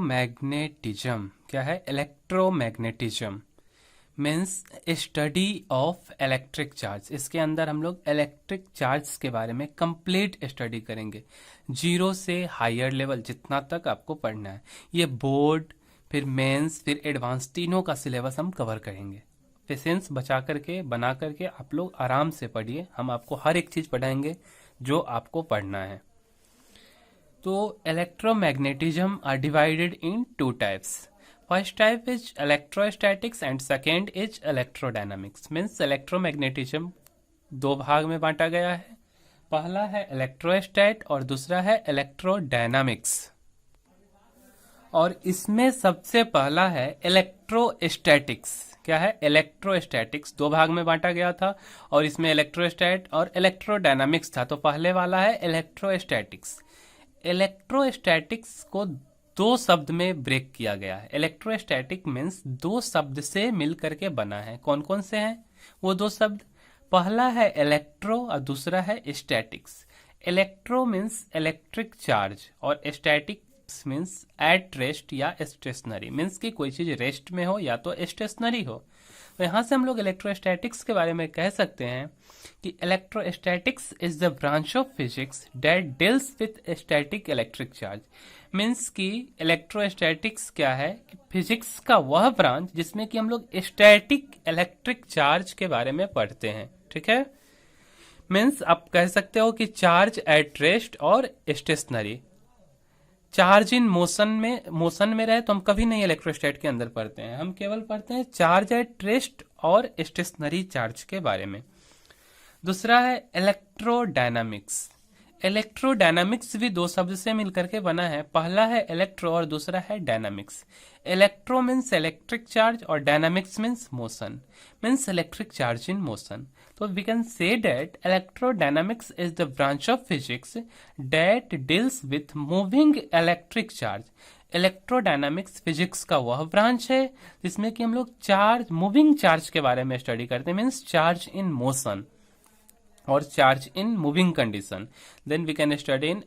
Electromagnetism क्या है? Electromagnetism means study of electric charge. इसके अंदर हम लोग इलेक्ट्रिक चार्ज के बारे में कंप्लीट स्टडी करेंगे, जीरो से हायर लेवल जितना तक आपको पढ़ना है। ये बोर्ड, फिर मेंस, फिर एडवांस, तीनों का सिलेबस हम कवर करेंगे। पेशेंस बचा करके बना करके आप लोग आराम से पढ़िए, हम आपको हर एक चीज पढ़ाएंगे जो आपको पढ़ना है। तो electromagnetism are divided in two types. First type is electrostatics and second is electrodynamics. Means electromagnetism दो भाग में बांटा गया है। पहला है इलेक्ट्रोस्टैट और दूसरा है इलेक्ट्रोडायनामिक्स। और इसमें सबसे पहला है इलेक्ट्रोस्टैटिक्स। क्या है? इलेक्ट्रोस्टैटिक्स दो भाग में बांटा गया था और इसमें इलेक्ट्रोस्टैट और इलेक्ट्रोडायनामिक्स था। तो पहले वाला है इलेक्ट्रोस्टैटिक्स। इलेक्ट्रोस्टैटिक्स को दो शब्द में ब्रेक किया गया है। इलेक्ट्रोस्टैटिक मीन्स दो शब्द से मिल करके बना है। कौन कौन से हैं वो दो शब्द? पहला है इलेक्ट्रो और दूसरा है statics. Electro means electric charge और स्टैटिक्स मीन्स एट रेस्ट या स्टेशनरी। मीन्स कि कोई चीज रेस्ट में हो या तो स्टेशनरी हो। तो यहां से हम लोग इलेक्ट्रोस्टैटिक्स के बारे में कह सकते हैं कि electrostatics is the branch of physics that deals with static electric charge. Means कि इलेक्ट्रोस्टैटिक्स क्या है कि फिजिक्स का वह ब्रांच जिसमें कि हम लोग स्टैटिक इलेक्ट्रिक चार्ज के बारे में पढ़ते हैं। ठीक है? मीन्स आप कह सकते हो कि चार्ज एट रेस्ट और स्टेशनरी। चार्ज इन मोशन में रहे तो हम कभी नहीं इलेक्ट्रोस्टैट के अंदर पढ़ते हैं, हम केवल पढ़ते हैं चार्ज एट रेस्ट और स्टेशनरी चार्ज के बारे में। दूसरा है इलेक्ट्रोडायनामिक्स। इलेक्ट्रोडायनामिक्स भी दो शब्द से मिलकर के बना है। पहला है इलेक्ट्रो और दूसरा है dynamics. Electro means electric charge और dynamics means motion, means electric charge in motion. तो we can say that electrodynamics is the branch of physics that deals with moving electric charge. Electrodynamics physics का वह branch है जिसमें कि हम लोग charge, moving charge के बारे में स्टडी करते हैं, मीन्स चार्ज इन मोशन और charge in moving condition. Then we can study in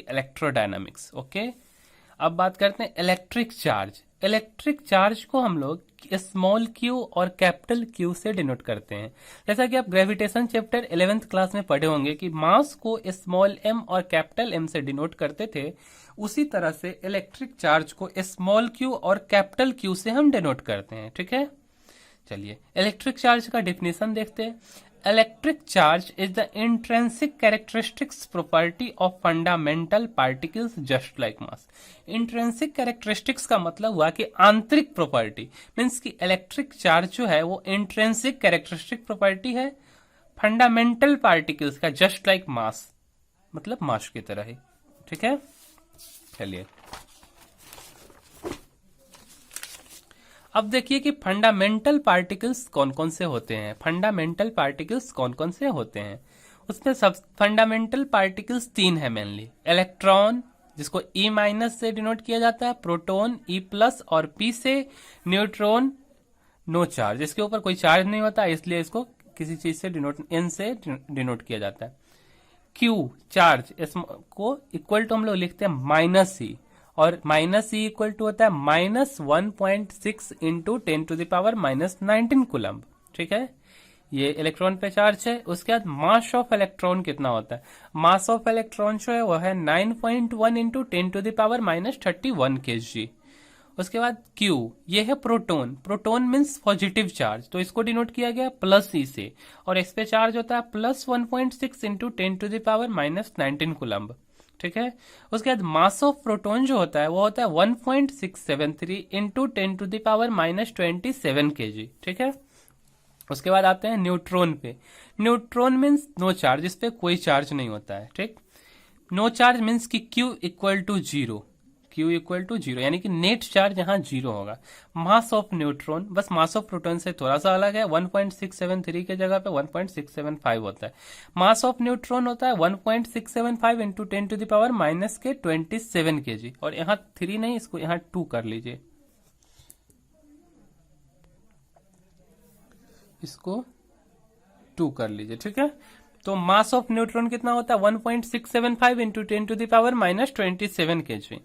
electrodynamics. Okay, अब बात करते हैं इलेक्ट्रिक चार्ज। इलेक्ट्रिक चार्ज को हम लोग स्मॉल क्यू और कैपिटल क्यू से डिनोट करते हैं। जैसा कि आप ग्रेविटेशन चैप्टर 11th क्लास में पढ़े होंगे कि मास को स्मॉल एम और कैपिटल एम से डिनोट करते थे, उसी तरह से इलेक्ट्रिक चार्ज को स्मॉल क्यू और कैपिटल क्यू से हम डिनोट करते हैं। ठीक है, चलिए इलेक्ट्रिक चार्ज का डेफिनेशन देखते हैं। Electric charge is the intrinsic characteristics property of fundamental particles just like mass. Intrinsic characteristics का मतलब हुआ कि आंतरिक प्रॉपर्टी, मीन्स कि इलेक्ट्रिक चार्ज जो है वो इंट्रिंसिक कैरेक्टरिस्टिक प्रॉपर्टी है फंडामेंटल पार्टिकल्स का, जस्ट लाइक मास, मतलब मास की तरह ही। ठीक है, चलिए अब देखिए कि फंडामेंटल पार्टिकल्स कौन कौन से होते हैं। फंडामेंटल पार्टिकल्स कौन कौन से होते हैं उसमें सब फंडामेंटल पार्टिकल्स तीन है मेनली। इलेक्ट्रॉन जिसको ई माइनस से डिनोट किया जाता है, प्रोटॉन ई प्लस और पी से, न्यूट्रॉन नो चार्ज, इसके ऊपर कोई चार्ज नहीं होता इसलिए इसको किसी चीज से डिनोट, एन से डिनोट किया जाता है। क्यू चार्ज इसको इक्वल टू हम लोग लिखते हैं माइनस ई, और माइनस ई इक्वल टू होता है -1.6 इंटू 10⁻⁻19 कूलम्ब। ठीक है, ये इलेक्ट्रॉन पे चार्ज है। उसके बाद मास ऑफ इलेक्ट्रॉन कितना होता है? मास ऑफ इलेक्ट्रॉन जो है वो है 9.1 इंटू 10⁻⁻31 kg। उसके बाद Q, ये है proton. Proton means positive charge, तो इसको डिनोट किया गया प्लस ई से, और इस पे चार्ज होता है +1.6 इंटू 10⁻⁻19 कूलम्ब। ठीक है, उसके बाद मास ऑफ प्रोटॉन जो होता है वो होता है 1.673 इंटू 10⁻⁻27 kg। ठीक है, उसके बाद आते हैं न्यूट्रॉन पे। न्यूट्रॉन मीन्स नो चार्ज, इस पे कोई चार्ज नहीं होता है। ठीक, नो चार्ज मीन्स कि Q equal to zero, Q equal to zero, यानी कि नेट चार्ज यहाँ जीरो होगा। मास ऑफ न्यूट्रॉन बस मास ऑफ प्रोटॉन से थोड़ा सा अलग है, 1.673 के जगह पे 1.675 होता है। मास ऑफ न्यूट्रॉन होता है 1.675 इंटू 10⁻⁻27 kg, और यहाँ 3 नहीं, इसको यहाँ 2 कर लीजिए, इसको 2 कर लीजिए। ठीक है, तो मास ऑफ न्यूट्रॉन कितना होता है 1.675 इंटू 10⁻⁻27 kg।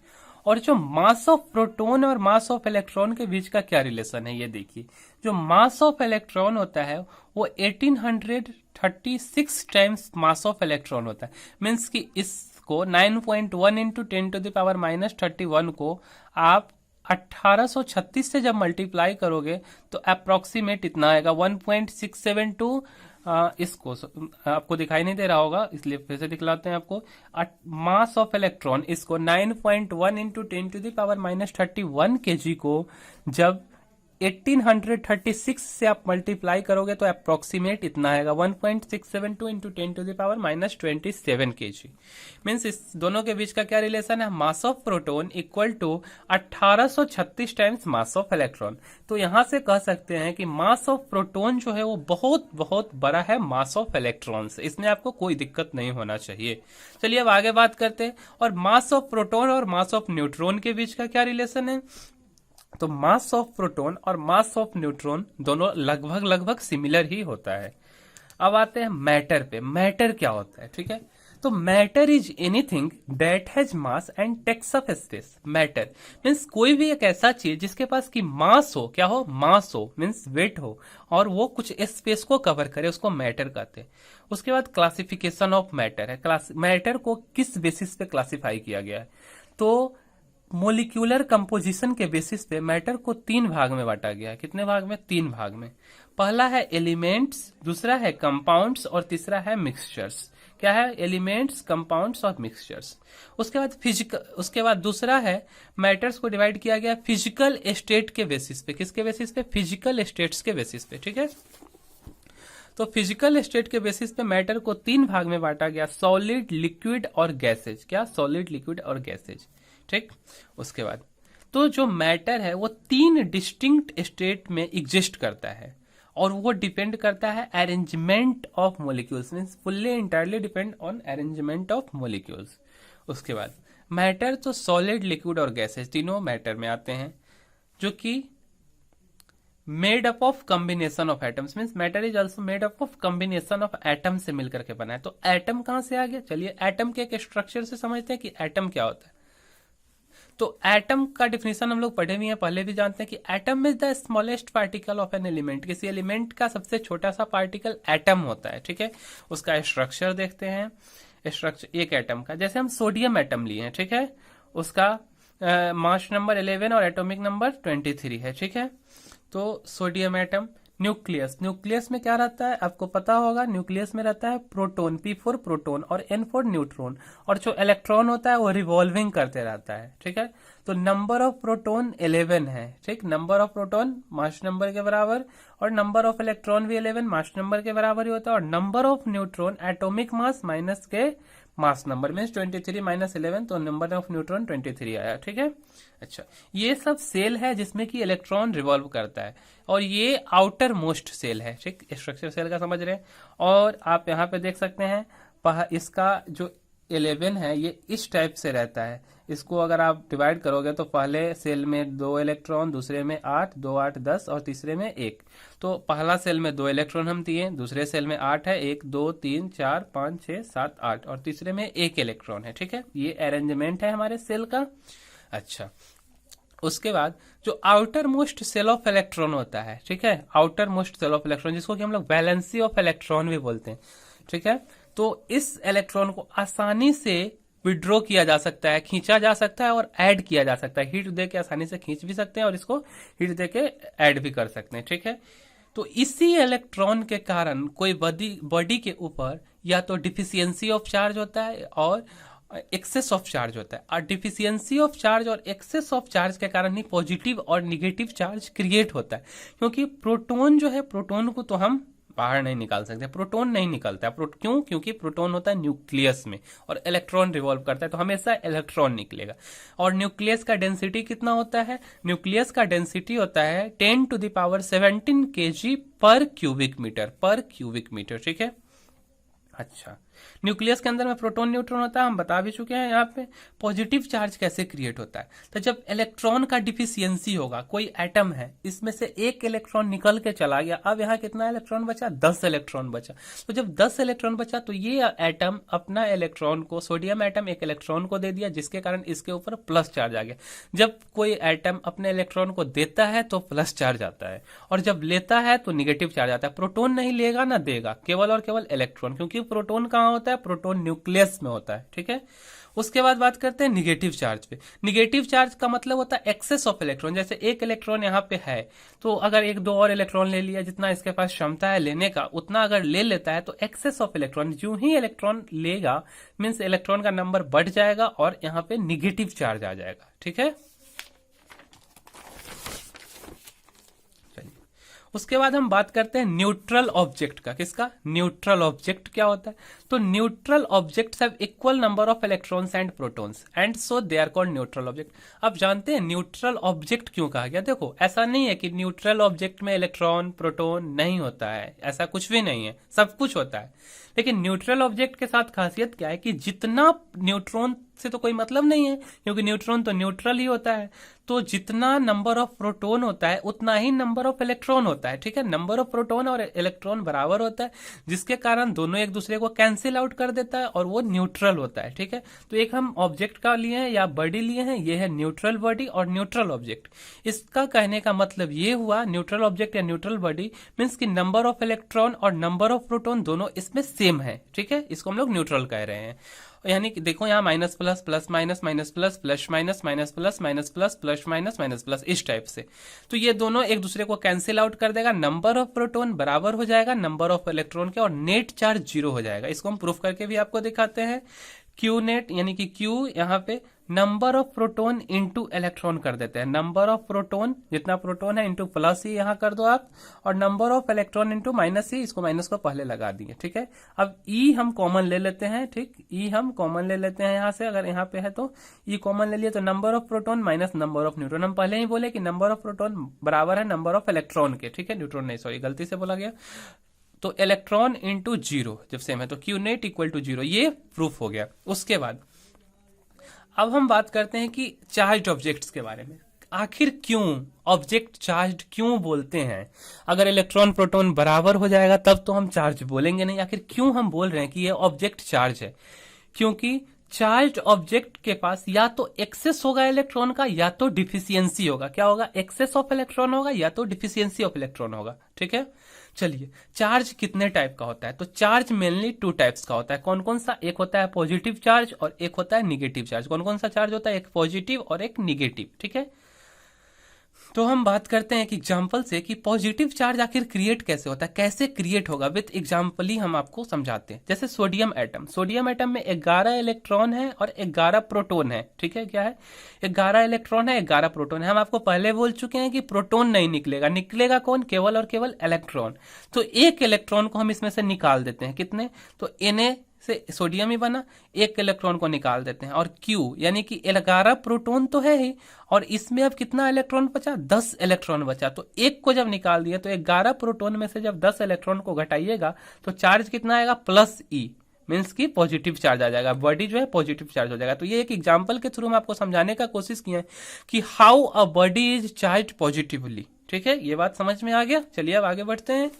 और जो मास ऑफ प्रोटॉन और मास ऑफ इलेक्ट्रॉन के बीच का क्या रिलेशन है, ये देखिए। जो मास ऑफ इलेक्ट्रॉन होता है वो 1836 टाइम्स मास ऑफ इलेक्ट्रॉन होता है। मीन्स कि इसको 9.1 इंटू 10⁻31 को आप 1836 से जब मल्टीप्लाई करोगे तो अप्रोक्सीमेट इतना आएगा 1.672। इसको आपको दिखाई नहीं दे रहा होगा, इसलिए फिर से दिखलाते हैं आपको। मास ऑफ इलेक्ट्रॉन इसको 9.1 इंटू 10⁻31 kg को जब 1836 से आप मल्टीप्लाई करोगे तो अप्रोक्सीमेट इतना आएगा 1.672 इंटू 10⁻27 kg। मीन्स इस दोनों के बीच का क्या रिलेशन है, mass of proton equal to 1836 times mass of electron. तो यहां से कह सकते हैं कि मास ऑफ प्रोटॉन जो है वो बहुत बहुत बड़ा है मास ऑफ इलेक्ट्रॉन से, इसमें आपको कोई दिक्कत नहीं होना चाहिए। चलिए अब आगे बात करते हैं। और मास ऑफ प्रोटॉन और मास ऑफ न्यूट्रॉन के बीच का क्या रिलेशन है, तो मास ऑफ प्रोटॉन और मास ऑफ न्यूट्रॉन दोनों लगभग लगभग सिमिलर ही होता है। अब आते हैं मैटर पे। मैटर क्या होता है, ठीक है। तो matter is anything that has mass and takes up space. Matter means कोई भी एक ऐसा चीज जिसके पास की मास हो, क्या हो, मास हो मीन्स वेट हो, और वो कुछ स्पेस को कवर करे, उसको मैटर कहते हैं। उसके बाद क्लासिफिकेशन ऑफ मैटर है। मैटर को किस बेसिस पे क्लासिफाई किया गया है, तो मोलिक्यूलर कंपोजिशन के बेसिस पे मैटर को 3 भाग में बांटा गया है। कितने भाग में, 3 भाग में। पहला है एलिमेंट्स, दूसरा है कंपाउंड्स और तीसरा है मिक्सचर्स। क्या है, एलिमेंट्स, कंपाउंड्स और मिक्सचर्स। उसके बाद दूसरा है मैटर्स को डिवाइड किया गया फिजिकल स्टेट के बेसिस पे। किसके बेसिस पे, फिजिकल स्टेट्स के बेसिस पे, ठीक है। तो फिजिकल स्टेट के बेसिस पे मैटर को 3 भाग में बांटा गया, सॉलिड, लिक्विड और गैसेज। क्या, सॉलिड, लिक्विड और गैसेज, ठीक। उसके बाद तो जो मैटर है वो 3 डिस्टिंक्ट स्टेट में एग्जिस्ट करता है, और वो डिपेंड करता है arrangement of molecules, means fully entirely depend on arrangement of molecules. उसके बाद मैटर तो सॉलिड, लिक्विड और गैसेज तीनों मैटर में आते हैं, जो कि made up of combination of atoms. Means matter is also made up of combination of atom से मिलकर के बना है। तो एटम कहां से आ गया, चलिए एटम के एक स्ट्रक्चर से समझते हैं कि एटम क्या होता है। तो एटम का डिफिनेशन हम लोग पढ़े हुए हैं, पहले भी जानते हैं कि atom is the smallest particle of an element. किसी एलिमेंट का सबसे छोटा सा पार्टिकल एटम होता है, ठीक है। उसका स्ट्रक्चर देखते हैं। स्ट्रक्चर एक एटम का, जैसे हम सोडियम एटम लिए हैं, ठीक है। उसका मास नंबर 11 और एटॉमिक नंबर 23 है, ठीक है। तो सोडियम एटम। न्यूक्लियस, न्यूक्लियस में क्या रहता है आपको पता होगा, न्यूक्लियस में रहता है प्रोटॉन, P4 प्रोटॉन और N4 न्यूट्रॉन, और जो इलेक्ट्रॉन होता है वो रिवॉल्विंग करते रहता है, ठीक है। तो नंबर ऑफ प्रोटॉन 11 है, ठीक। Number of proton mass number के बराबर, और नंबर ऑफ इलेक्ट्रॉन भी 11 मास नंबर के बराबर ही होता है, और number of neutron atomic mass minus के मास नंबर, मीन्स 23 माइनस 11, तो नंबर ऑफ न्यूट्रॉन 23 आया, ठीक है। अच्छा, ये सब सेल है जिसमें कि इलेक्ट्रॉन रिवॉल्व करता है, और ये आउटर मोस्ट सेल है, ठीक। स्ट्रक्चर सेल का समझ रहे हैं। और आप यहाँ पे देख सकते हैं इसका जो 11 है ये इस टाइप से रहता है। इसको अगर आप डिवाइड करोगे तो पहले सेल में 2 इलेक्ट्रॉन, दूसरे में 8, 2 8 10 और तीसरे में 1। तो पहला सेल में 2 इलेक्ट्रॉन हम दिए, दूसरे सेल में 8 है, 1 2 3 4 5 6 7 8, और तीसरे में 1 इलेक्ट्रॉन है, ठीक है। ये अरेंजमेंट है हमारे सेल का। अच्छा, उसके बाद जो outer most shell of electron होता है, ठीक है, outer most shell of electron, जिसको कि हम लोग वैलेंसी ऑफ इलेक्ट्रॉन भी बोलते हैं, ठीक है। तो इस इलेक्ट्रॉन को आसानी से विड्रॉ किया जा सकता है, खींचा जा सकता है और ऐड किया जा सकता है। हीट दे के आसानी से खींच भी सकते हैं और इसको हीट दे के ऐड भी कर सकते हैं, ठीक है। तो इसी इलेक्ट्रॉन के कारण कोई बॉडी के ऊपर या तो डिफिशियंसी ऑफ चार्ज होता है और एक्सेस ऑफ चार्ज होता है, और डिफिशियंसी ऑफ चार्ज और एक्सेस ऑफ चार्ज के कारण ही पॉजिटिव और निगेटिव चार्ज क्रिएट होता है। क्योंकि प्रोटॉन जो है, प्रोटॉन को तो हम बाहर नहीं निकाल सकते, प्रोटॉन नहीं निकलता है। क्यों? क्योंकि प्रोटॉन होता है न्यूक्लियस में और इलेक्ट्रॉन रिवॉल्व करता है, तो हमेशा इलेक्ट्रॉन निकलेगा। और न्यूक्लियस का डेंसिटी कितना होता है? न्यूक्लियस का डेंसिटी होता है 10⁻17 kg पर क्यूबिक मीटर, ठीक है। अच्छा, न्यूक्लियस के अंदर में प्रोटॉन न्यूट्रॉन होता है, हम बता भी चुके हैं यहाँ पे। पॉजिटिव चार्ज कैसे क्रिएट होता है, तो जब इलेक्ट्रॉन का डिफिशियंसी होगा, कोई एटम है इसमें से एक इलेक्ट्रॉन निकल के चला गया, अब यहाँ कितना इलेक्ट्रॉन बचा, 10 इलेक्ट्रॉन बचा। तो जब 10 इलेक्ट्रॉन बचा तो ये एटम अपना इलेक्ट्रॉन को, सोडियम एटम एक इलेक्ट्रॉन को दे दिया, जिसके कारण इसके ऊपर प्लस चार्ज आ गया। जब कोई एटम अपने इलेक्ट्रॉन को देता है तो प्लस चार्ज आता है, और जब लेता है तो निगेटिव चार्ज आता है। प्रोटॉन नहीं लेगा ना देगा, केवल और केवल इलेक्ट्रॉन, क्योंकि प्रोटॉन कहाँ होता है, प्रोटॉन न्यूक्लियस में होता है, ठीक है। उसके बाद बात करते हैं निगेटिव चार्ज पे। निगेटिव चार्ज का मतलब होता है एक्सेस ऑफ इलेक्ट्रॉन। जैसे एक इलेक्ट्रॉन यहाँ पे है, तो अगर एक दो और इलेक्ट्रॉन ले लिया, जितना इसके पास क्षमता है लेने का उतना अगर ले लेता है तो एक्सेस ऑफ इलेक्ट्रॉन, जो ही इलेक्ट्रॉन लेगा मीन्स इलेक्ट्रॉन का नंबर बढ़ जाएगा और यहाँ पे निगेटिव चार्ज आ जाएगा, ठीक है। उसके बाद हम बात करते हैं न्यूट्रल ऑब्जेक्ट का। किसका, न्यूट्रल ऑब्जेक्ट क्या होता है, तो neutral objects have equal number of electrons and protons and so they are called neutral object. अब जानते हैं न्यूट्रल ऑब्जेक्ट क्यों कहा गया। देखो ऐसा नहीं है कि न्यूट्रल ऑब्जेक्ट में इलेक्ट्रॉन प्रोटॉन नहीं होता है, ऐसा कुछ भी नहीं है, सब कुछ होता है। लेकिन न्यूट्रल ऑब्जेक्ट के साथ खासियत क्या है कि जितना न्यूट्रॉन से तो कोई मतलब नहीं है, क्योंकि न्यूट्रॉन तो न्यूट्रल ही होता है, तो जितना नंबर ऑफ प्रोटॉन होता है उतना ही नंबर ऑफ इलेक्ट्रॉन होता है, ठीक है। नंबर ऑफ प्रोटॉन और इलेक्ट्रॉन बराबर होता है, जिसके कारण दोनों एक दूसरे को कैंसिल आउट कर देता है और वो न्यूट्रल होता है, ठीक है। तो एक हम ऑब्जेक्ट का लिए हैं या बॉडी लिए हैं, ये है न्यूट्रल बॉडी और न्यूट्रल ऑब्जेक्ट। इसका कहने का मतलब ये हुआ, न्यूट्रल ऑब्जेक्ट या न्यूट्रल बॉडी मीन्स की नंबर ऑफ इलेक्ट्रॉन और नंबर ऑफ प्रोटॉन दोनों इसमें सेम है, ठीक है। इसको हम लोग न्यूट्रल कह रहे हैं। यानी कि देखो यहाँ minus plus plus minus minus plus plus minus minus plus minus plus plus minus minus plus, इस टाइप से। तो ये दोनों एक दूसरे को कैंसिल आउट कर देगा, नंबर ऑफ प्रोटॉन बराबर हो जाएगा नंबर ऑफ इलेक्ट्रॉन के, और नेट चार्ज 0 हो जाएगा। इसको हम प्रूफ करके भी आपको दिखाते हैं। क्यू नेट यानी कि क्यू यहाँ पे number of proton into electron कर देते हैं। नंबर ऑफ प्रोटॉन, जितना प्रोटॉन है इंटू प्लस ही यहाँ कर दो आप, और number of electron into minus ही, इसको माइनस को पहले लगा दिए, ठीक है। अब ई हम कॉमन ले लेते हैं, ठीक, ई हम कॉमन ले लेते हैं यहाँ से। अगर यहाँ पे है तो ई कॉमन ले लिए तो number of proton minus number of neutron. हम पहले ही बोले कि नंबर ऑफ प्रोटॉन बराबर है नंबर ऑफ इलेक्ट्रॉन के, ठीक है, न्यूट्रॉन नहीं, सॉरी गलती से बोला गया। तो इलेक्ट्रॉन इंटू 0 जब सेम है तो क्यू नेट इक्वल टू 0, ये प्रूफ हो गया। उसके बाद अब हम बात करते हैं कि चार्ज ऑब्जेक्ट्स के बारे में। आखिर क्यों ऑब्जेक्ट चार्ज क्यों बोलते हैं। अगर इलेक्ट्रॉन प्रोटॉन बराबर हो जाएगा तब तो हम चार्ज बोलेंगे नहीं। आखिर क्यों हम बोल रहे हैं कि ये ऑब्जेक्ट चार्ज है, क्योंकि चार्ज ऑब्जेक्ट के पास या तो एक्सेस होगा इलेक्ट्रॉन का या तो डिफिशियंसी होगा। क्या होगा, एक्सेस ऑफ इलेक्ट्रॉन होगा या तो डिफिशियंसी ऑफ इलेक्ट्रॉन होगा, ठीक है। चलिए चार्ज कितने टाइप का होता है, तो चार्ज मेनली 2 टाइप्स का होता है। कौन कौन सा, एक होता है पॉजिटिव चार्ज और एक होता है निगेटिव चार्ज। कौन कौन सा चार्ज होता है, एक पॉजिटिव और एक निगेटिव, ठीक है। तो हम बात करते हैं एक एग्जाम्पल से कि पॉजिटिव चार्ज आखिर क्रिएट कैसे होता है, कैसे क्रिएट होगा, विथ एग्जाम्पल ही हम आपको समझाते हैं। जैसे सोडियम एटम, सोडियम एटम में 11 इलेक्ट्रॉन है और 11 प्रोटॉन है, ठीक है। क्या है, 11 इलेक्ट्रॉन है 11 प्रोटॉन है। हम आपको पहले बोल चुके हैं कि प्रोटॉन नहीं निकलेगा, निकलेगा कौन, केवल और केवल इलेक्ट्रॉन। तो एक इलेक्ट्रॉन को हम इसमें से निकाल देते हैं, कितने, तो Na से सोडियम ही बना, एक इलेक्ट्रॉन को निकाल देते हैं। और Q यानी कि 11 प्रोटॉन तो है ही, और इसमें अब कितना इलेक्ट्रॉन बचा, 10 इलेक्ट्रॉन बचा। तो एक को जब निकाल दिया तो 11 प्रोटॉन में से जब 10 इलेक्ट्रॉन को घटाइएगा तो चार्ज कितना आएगा, प्लस E, मीन्स की पॉजिटिव चार्ज आ जाएगा, बॉडी जो है पॉजिटिव चार्ज हो जाएगा। तो ये एक एग्जाम्पल के थ्रू हम आपको समझाने का कोशिश किए हैं कि how a body is charge positively, ठीक है। ये बात समझ में आ गया। चलिए अब आगे बढ़ते हैं।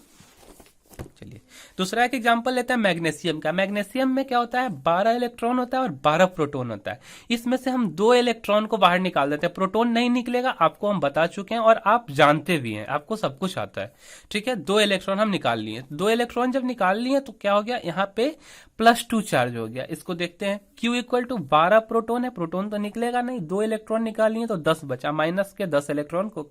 चलिए दूसरा एक एग्जांपल लेते हैं मैग्नीशियम का। मैग्नीशियम में क्या होता है, 12 इलेक्ट्रॉन होता है और 12 प्रोटॉन होता है। इसमें से हम 2 इलेक्ट्रॉन को बाहर निकाल देते हैं, प्रोटॉन नहीं निकलेगा, आपको हम बता चुके हैं और आप जानते भी हैं, आपको सब कुछ आता है, ठीक है। 2 इलेक्ट्रॉन हम निकाल लिए, 2 इलेक्ट्रॉन जब निकाल लिए तो क्या हो गया, यहाँ पे +2 चार्ज हो गया। इसको देखते हैं, Q इक्वल टू 12 प्रोटॉन है, प्रोटॉन तो निकलेगा नहीं, 2 इलेक्ट्रॉन निकाल लिए तो 10 बचा, माइनस के 10 इलेक्ट्रॉन को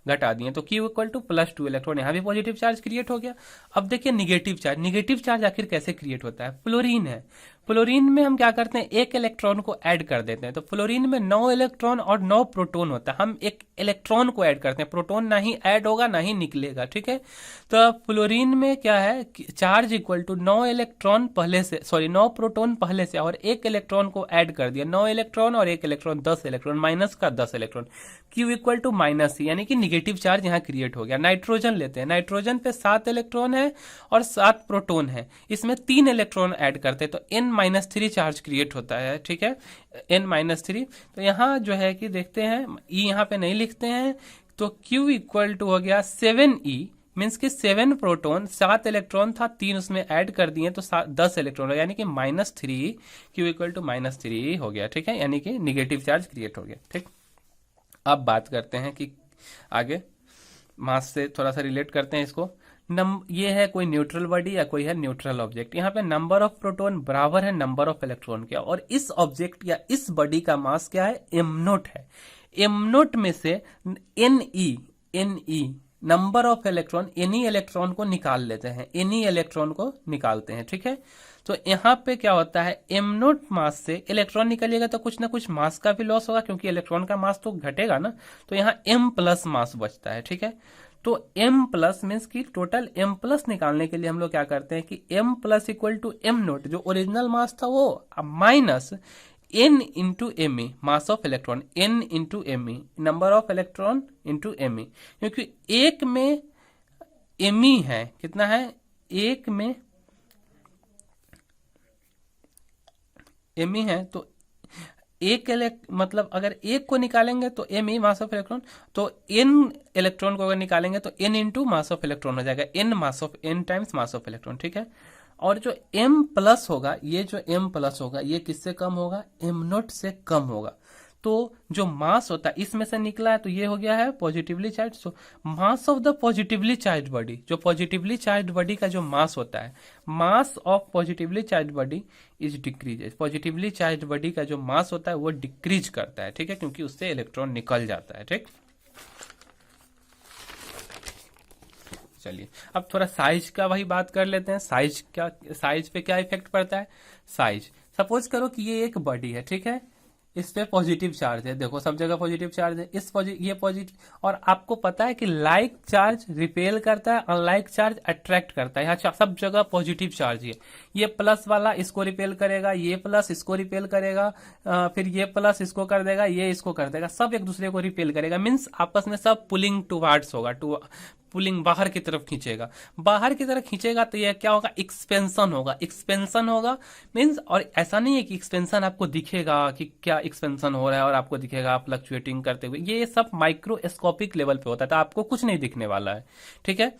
घटा दिए तो Q इक्वल टू +2 इलेक्ट्रॉन, यहाँ भी पॉजिटिव चार्ज क्रिएट हो गया। अब देखिए निगेटिव चार्ज, निगेटिव चार्ज आखिर कैसे क्रिएट होता है। फ्लोरीन है, फ्लोरीन में हम क्या करते हैं, एक इलेक्ट्रॉन को ऐड कर देते हैं। तो फ्लोरीन में 9 इलेक्ट्रॉन और 9 प्रोटॉन होता है। हम एक इलेक्ट्रॉन को ऐड करते हैं, प्रोटॉन ना ही ऐड होगा ना ही निकलेगा, ठीक है। तो फ्लोरीन में क्या है, चार्ज इक्वल टू 9 इलेक्ट्रॉन पहले से, सॉरी 9 प्रोटॉन पहले से और एक इलेक्ट्रॉन को ऐड कर दिया। 9 इलेक्ट्रॉन और एक इलेक्ट्रॉन 10 इलेक्ट्रॉन, माइनस का 10 electron, Q equal to minus C, यानी कि निगेटिव चार्ज यहाँ क्रिएट हो गया। नाइट्रोजन लेते हैं, नाइट्रोजन पे 7 इलेक्ट्रॉन है और 7 प्रोटॉन है, इसमें 3 इलेक्ट्रॉन ऐड करते हैं तो N-3 चार्ज क्रिएट होता है, ठीक है, N-3। तो यहाँ जो है कि देखते हैं, E यहाँ पे नहीं लिखते हैं, तो Q इक्वल टू हो गया 7E, मीन्स कि 7 प्रोटॉन, 7 इलेक्ट्रॉन था, 3 उसमें ऐड कर दिए तो 10 इलेक्ट्रॉन, यानी कि -3, Q इक्वल टू -3 हो गया, ठीक है, यानी कि निगेटिव चार्ज क्रिएट हो गया, ठीक। अब बात करते हैं कि आगे मास से थोड़ा सा रिलेट करते हैं इसको। ये है कोई न्यूट्रल बॉडी या कोई है न्यूट्रल ऑब्जेक्ट। यहाँ पे नंबर ऑफ प्रोटॉन बराबर है नंबर ऑफ इलेक्ट्रॉन के, और इस ऑब्जेक्ट या इस बॉडी का मास क्या है, m0 है। m0 में से ne number of electron, any electron को निकाल लेते हैं, एनी इलेक्ट्रॉन को निकालते हैं, ठीक है। तो यहाँ पे क्या होता है, m0 मास से इलेक्ट्रॉन निकलिएगा तो कुछ ना कुछ मास का भी लॉस होगा, क्योंकि इलेक्ट्रॉन का मास तो घटेगा ना, तो यहाँ m प्लस मास बचता है, ठीक है। तो m प्लस मीन्स की टोटल m प्लस निकालने के लिए हम लोग क्या करते हैं कि m plus equal to m0, जो ओरिजिनल मास था वो, minus n into M E, mass of electron, n into M E, number of electron into M E, क्योंकि एक में एम ई है, कितना है, एक में एम ई है, तो एक मतलब अगर एक को निकालेंगे तो M E mass of electron, तो एन इलेक्ट्रॉन को अगर निकालेंगे तो N into mass of electron हो जाएगा, N times mass of electron, ठीक है। और जो m प्लस होगा, ये जो m प्लस होगा ये किससे कम होगा, m0 से कम होगा। तो जो मास होता है इसमें से निकला है तो ये हो गया है positively charge. So mass of the positively charge body, जो पॉजिटिवली चार्ज बॉडी का जो मास होता है, mass of positively charge body is decrease. Positively charge body का जो मास होता है वो डिक्रीज करता है, ठीक है, क्योंकि उससे इलेक्ट्रॉन निकल जाता है, ठीक। चलिए अब थोड़ा साइज का वही बात कर लेते हैं। साइज पे क्या इफेक्ट पड़ता है। साइज, सपोज करो कि ये एक बॉडी है, ठीक है, इस पे पॉजिटिव चार्ज है, देखो सब जगह पॉजिटिव चार्ज है, ये पॉजिटिव, और आपको पता है कि लाइक चार्ज रिपेल करता है, अनलाइक चार्ज अट्रैक्ट करता है। यहाँ सब जगह पॉजिटिव चार्ज है, ये प्लस वाला इसको रिपेल करेगा, ये प्लस इसको रिपेल करेगा, फिर ये प्लस इसको कर देगा, ये इसको कर देगा, सब एक दूसरे को रिपेल करेगा, मीन्स आपस में सब पुलिंग टुवार्ड्स होगा, पुलिंग बाहर की तरफ खींचेगा, बाहर की तरफ खींचेगा तो यह क्या होगा, एक्सपेंशन होगा। एक्सपेंशन होगा मीन्स, और ऐसा नहीं है कि एक्सपेंशन आपको दिखेगा कि क्या एक्सपेंशन हो रहा है और आपको दिखेगा फ्लक्चुएटिंग करते हुए, ये सब माइक्रोस्कोपिक लेवल पे होता है, तो आपको कुछ नहीं दिखने वाला है, ठीक है।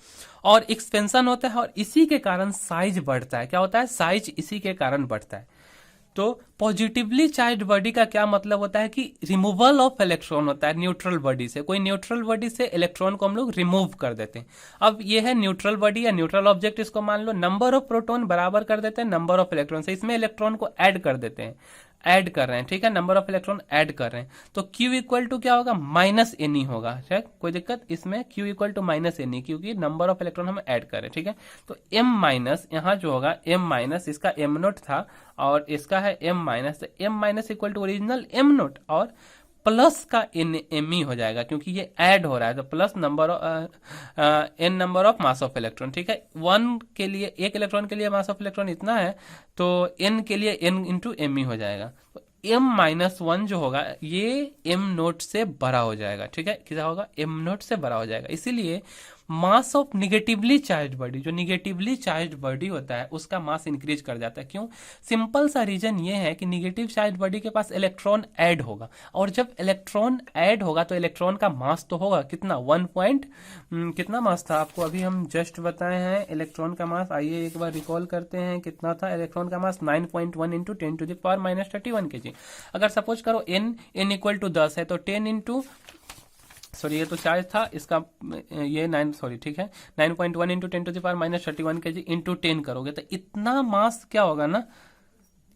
और एक्सपेंशन होता है और इसी के कारण साइज बढ़ता है। क्या होता है, साइज इसी के कारण बढ़ता है। तो पॉजिटिवली चार्ज बॉडी का क्या मतलब होता है कि रिमूवल ऑफ इलेक्ट्रॉन होता है न्यूट्रल बॉडी से। कोई न्यूट्रल बॉडी से इलेक्ट्रॉन को हम लोग रिमूव कर देते हैं। अब ये है न्यूट्रल बॉडी या न्यूट्रल ऑब्जेक्ट, इसको मान लो नंबर ऑफ प्रोटॉन बराबर कर देते हैं नंबर ऑफ इलेक्ट्रॉन से, इसमें इलेक्ट्रॉन को ऐड कर देते हैं, ऐड कर रहे हैं, ठीक है, नंबर ऑफ इलेक्ट्रॉन ऐड कर रहे हैं, तो Q इक्वल टू क्या होगा, माइनस एन ई होगा, ठीक, कोई दिक्कत इसमें, Q equal to minus N E, क्योंकि नंबर ऑफ इलेक्ट्रॉन हम ऐड कर रहे हैं, ठीक है। तो M माइनस यहाँ जो होगा M माइनस, इसका M0 था और इसका है M माइनस, तो M minus equal to original M0 और प्लस का एम ई हो जाएगा, क्योंकि ये ऐड हो रहा है, तो plus number N number of mass of electron, ठीक है। 1 के लिए, एक इलेक्ट्रॉन के लिए मास ऑफ इलेक्ट्रॉन इतना है, तो एन के लिए एन इंटू एम ई हो जाएगा। तो M-1 जो होगा ये M0 से बड़ा हो जाएगा, ठीक है, क्या होगा, M0 से बड़ा हो जाएगा। इसीलिए mass of negatively charge body, जो निगेटिवली चार्ज बॉडी होता है उसका मास इंक्रीज कर जाता है। क्यों, सिंपल सा रीजन ये है कि निगेटिव चार्ज बॉडी के पास इलेक्ट्रॉन ऐड होगा, और जब इलेक्ट्रॉन ऐड होगा तो इलेक्ट्रॉन का मास तो होगा कितना, कितना मास था आपको अभी हम जस्ट बताए हैं इलेक्ट्रॉन का मास। आइए एक बार रिकॉल करते हैं, कितना था इलेक्ट्रॉन का मास, 9.1 इंटू 10⁻⁻31 kg। अगर सपोज करो n इक्वल टू 10 है तो 10 इंटू, सॉरी ये तो चार्ज था इसका, ये 9, सॉरी ठीक है, 9.1 इंटू 10⁻⁻31 kg इंटू 10 करोगे तो इतना मास क्या होगा ना,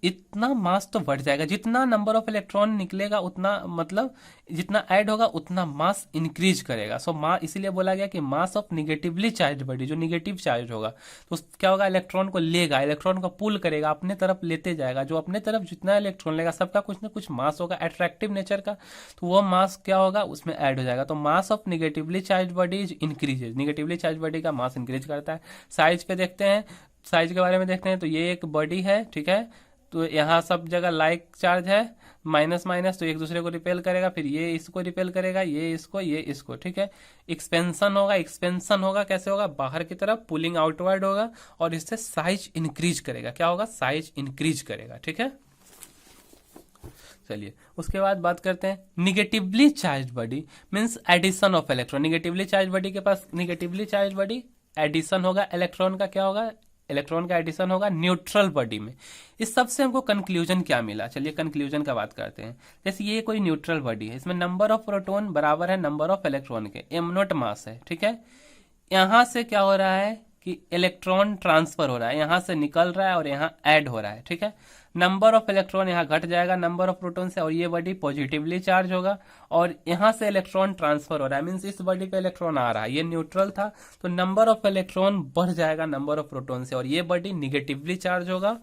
इतना मास तो बढ़ जाएगा, जितना नंबर ऑफ इलेक्ट्रॉन निकलेगा उतना मतलब जितना ऐड होगा उतना मास इंक्रीज करेगा। सो मास इसीलिए बोला गया कि mass of negatively charge body, जो निगेटिव चार्ज होगा तो क्या होगा, इलेक्ट्रॉन को लेगा, इलेक्ट्रॉन को पुल करेगा, अपने तरफ लेते जाएगा। जो अपने तरफ जितना इलेक्ट्रॉन लेगा सबका कुछ ना कुछ मास होगा अट्रैक्टिव नेचर का, तो वो मास क्या होगा उसमें ऐड हो जाएगा। तो mass of negatively charge body increases, negatively charge body का मास इंक्रीज करता है। साइज पे देखते हैं, साइज के बारे में देखते हैं, तो ये एक बॉडी है, ठीक है, तो यहाँ सब जगह लाइक चार्ज है, माइनस माइनस तो एक दूसरे को रिपेल करेगा, फिर ये इसको रिपेल करेगा, ये इसको, ठीक है। एक्सपेंशन होगा, एक्सपेंशन होगा कैसे होगा, बाहर की तरफ, पुलिंग आउटवर्ड होगा, और इससे साइज इंक्रीज करेगा। क्या होगा, साइज इंक्रीज करेगा, ठीक है। चलिए उसके बाद बात करते हैं negatively charge body means addition of electron. Negatively charge body के पास, निगेटिवली चार्ज बॉडी एडिशन होगा इलेक्ट्रॉन का, क्या होगा, इलेक्ट्रॉन का एडिशन होगा न्यूट्रल बॉडी में। इस सब से हमको कंक्लूजन क्या मिला, चलिए कंक्लूजन का बात करते हैं। जैसे ये कोई न्यूट्रल बॉडी है, इसमें नंबर ऑफ प्रोटॉन बराबर है नंबर ऑफ इलेक्ट्रॉन के, m नॉट मास है, ठीक है। यहां से क्या हो रहा है कि इलेक्ट्रॉन ट्रांसफर हो रहा है, यहां से निकल रहा है और यहां ऐड हो रहा है, ठीक है। नंबर ऑफ इलेक्ट्रॉन यहाँ घट जाएगा नंबर ऑफ प्रोटॉन से, और ये बॉडी पॉजिटिवली चार्ज होगा, और यहां से इलेक्ट्रॉन ट्रांसफर हो रहा है, मीन्स इस बॉडी पे इलेक्ट्रॉन आ रहा है, ये न्यूट्रल था, तो नंबर ऑफ इलेक्ट्रॉन बढ़ जाएगा नंबर ऑफ प्रोटॉन से, और ये बॉडी निगेटिवली चार्ज होगा,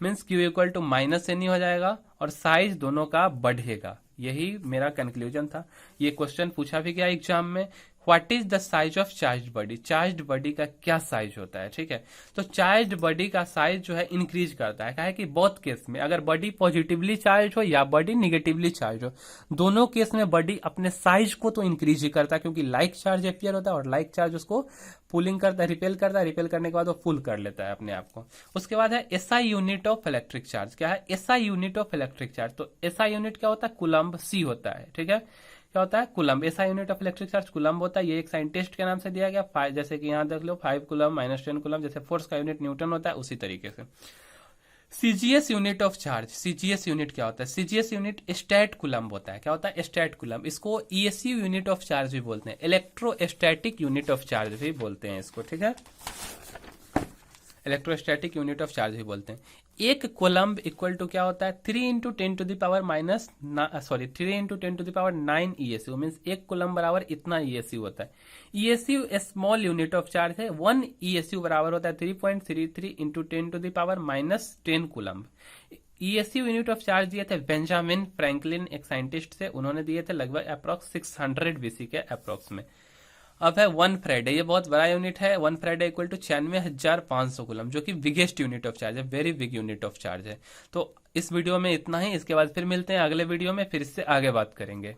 means Q equal to minus N हो जाएगा, और साइज दोनों का बढ़ेगा। यही मेरा कंक्लूजन था। ये क्वेश्चन पूछा भी गया एग्जाम में, what is the size of charge body, charge body का क्या साइज होता है, ठीक है। तो चार्ज बॉडी का साइज जो है इंक्रीज करता है, क्या है कि बोथ केस में, अगर बॉडी पॉजिटिवली चार्ज हो या बॉडी निगेटिवली चार्ज हो, दोनों केस में बॉडी अपने साइज को तो इंक्रीज ही करता है, क्योंकि लाइक चार्ज अपियर होता है, और लाइक चार्ज उसको पुलिंग करता है, रिपेल करता है, रिपेल करने के बाद वो फुल कर लेता है अपने आप को। उसके बाद है SI unit of electric charge. क्या है SI unit of electric charge, तो एसआई यूनिट क्या होता है, कूलम्ब सी होता है, ठीक है। क्या होता है, coulomb, SI unit of electric charge coulomb होता है। ये एक साइंटिस्ट के नाम से दिया गया, जैसे कि यहाँ देख लो 5 कूलम्ब माइनस 10 कूलम्ब, जैसे फोर्स का यूनिट न्यूटन होता है उसी तरीके से। CGS unit of charge, CGS unit क्या होता है, सीजीएस यूनिट स्टैट कूलम्ब होता है। क्या होता है, स्टैट कूलम्ब। इसको ईएसयू यूनिट ऑफ चार्ज भी बोलते हैं, इलेक्ट्रोस्टैटिक यूनिट ऑफ चार्ज भी बोलते हैं इसको, ठीक है। इलेक्ट्रोस्टैटिक यूनिट ऑफ चार्ज भी बोलते हैं। एक कोलम्ब इक्वल टू क्या होता है, 3 into 10 to the power minus 3 into 10 to the power 9 ESU, means एक कोलम्ब बराबर इतना ईएसयू होता है। ESU small unit of charge है, 1 ईएसयू बराबर होता है 3.33 into 10 to the power minus 10 coulomb. ESU unit of charge दिए थे बेंजामिन फ्रैंकलिन, एक साइंटिस्ट थे, उन्होंने दिए थे लगभग अप्रॉक्स 600 बीसी के अप्रॉक्स में। अब है 1 फ्राइडे, ये बहुत बड़ा यूनिट है। 1 फ्राइडे इक्वल टू 96,500 कूलम, जो कि बिगेस्ट यूनिट ऑफ चार्ज है, very big unit of charge है। तो इस वीडियो में इतना ही, इसके बाद फिर मिलते हैं अगले वीडियो में, फिर इससे आगे बात करेंगे।